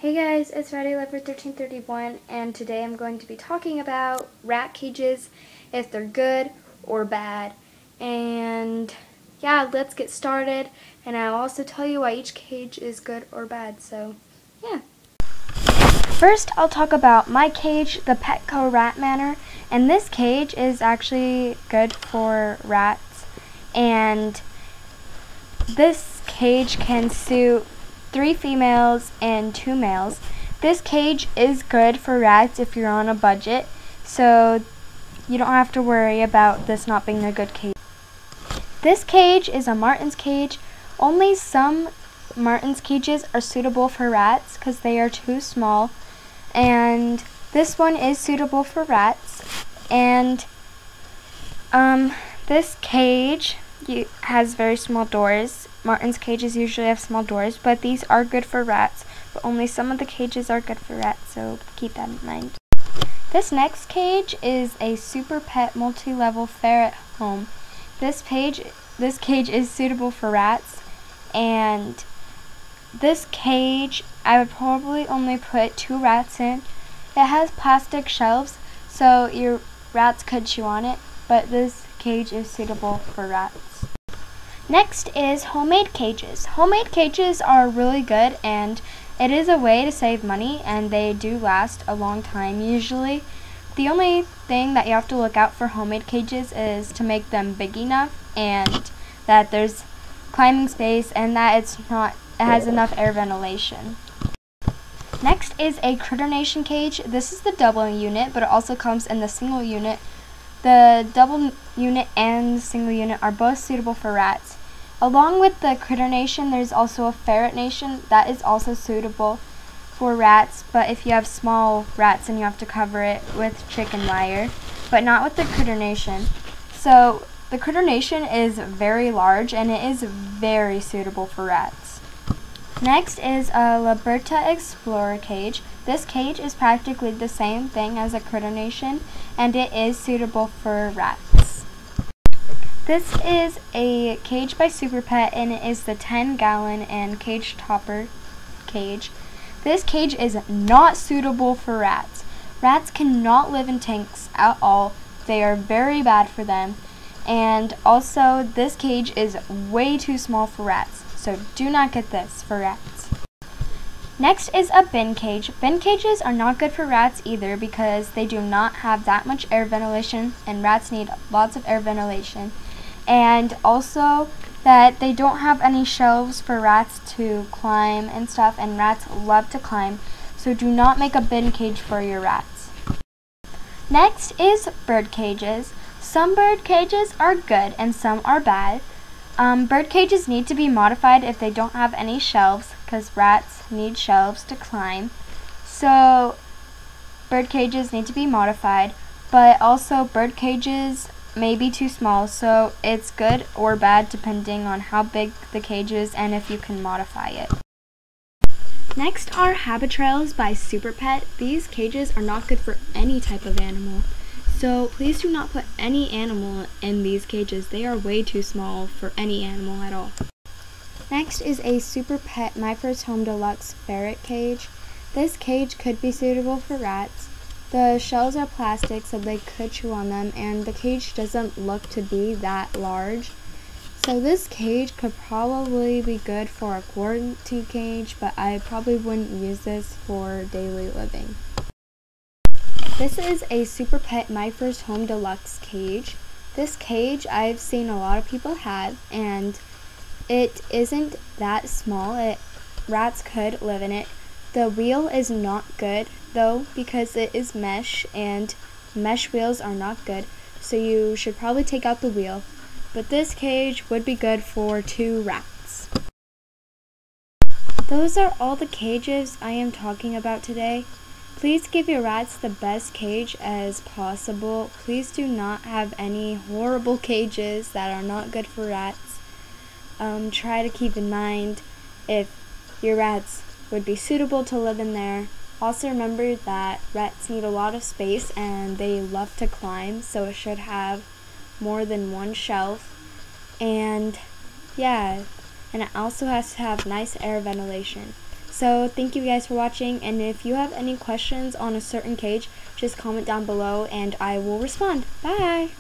Hey guys, it's Friday Leopard 1331, and today I'm going to be talking about rat cages, if they're good or bad. And yeah, let's get started, and I'll also tell you why each cage is good or bad, so yeah. First, I'll talk about my cage, the Petco Rat Manor, and this cage is actually good for rats, and this cage can suit 3 females and 2 males. This cage is good for rats if you're on a budget, so you don't have to worry about this not being a good cage. This cage is a marten's cage. Only some marten's cages are suitable for rats because they are too small, and this one is suitable for rats. And this cage has very small doors. Marten's cages usually have small doors, but these are good for rats, but only some of the cages are good for rats, so keep that in mind. This next cage is a Super Pet multi-level ferret home. This cage is suitable for rats, and this cage I would probably only put 2 rats in. It has plastic shelves, so your rats could chew on it, but this cage is suitable for rats. Next is homemade cages. Homemade cages are really good, and it is a way to save money, and they do last a long time usually. The only thing that you have to look out for homemade cages is to make them big enough, and that there's climbing space, and that it has enough air ventilation. Next is a Critter Nation cage. This is the double unit, but it also comes in the single unit. The double unit and the single unit are both suitable for rats. Along with the Critter Nation, there's also a Ferret Nation that is also suitable for rats, but if you have small rats, then you have to cover it with chicken wire, but not with the Critter Nation. So the Critter Nation is very large, and it is very suitable for rats. Next is a Liberta Explorer cage. This cage is practically the same thing as a Critter Nation, and it is suitable for rats. This is a cage by Super Pet, and it is the 10-gallon and cage topper cage. This cage is not suitable for rats. Rats cannot live in tanks at all. They are very bad for them. And also, this cage is way too small for rats, so do not get this for rats. Next is a bin cage. Bin cages are not good for rats either because they do not have that much air ventilation, and rats need lots of air ventilation. And also that they don't have any shelves for rats to climb and stuff, and rats love to climb, so do not make a bin cage for your rats. Next is bird cages. Some bird cages are good and some are bad. Bird cages need to be modified if they don't have any shelves, because rats need shelves to climb. So bird cages need to be modified, but also bird cages may be too small, so it's good or bad depending on how big the cage is and if you can modify it. Next are Habitrails by Super Pet. These cages are not good for any type of animal, so please do not put any animal in these cages. They are way too small for any animal at all. Next is a Super Pet My First Home Deluxe ferret cage. This cage could be suitable for rats. The shells are plastic, so they could chew on them, and the cage doesn't look to be that large. So this cage could probably be good for a quarantine cage, but I probably wouldn't use this for daily living. This is a Super Pet My First Home Deluxe cage. This cage I've seen a lot of people have, and it isn't that small. Rats could live in it. The wheel is not good though because it is mesh, and mesh wheels are not good, so you should probably take out the wheel. But this cage would be good for 2 rats. Those are all the cages I am talking about today. Please give your rats the best cage as possible. Please do not have any horrible cages that are not good for rats. Try to keep in mind if your rats would be suitable to live in there. Also remember that rats need a lot of space and they love to climb, so it should have more than 1 shelf. And yeah, and it also has to have nice air ventilation. So thank you guys for watching, and if you have any questions on a certain cage, just comment down below and I will respond. Bye!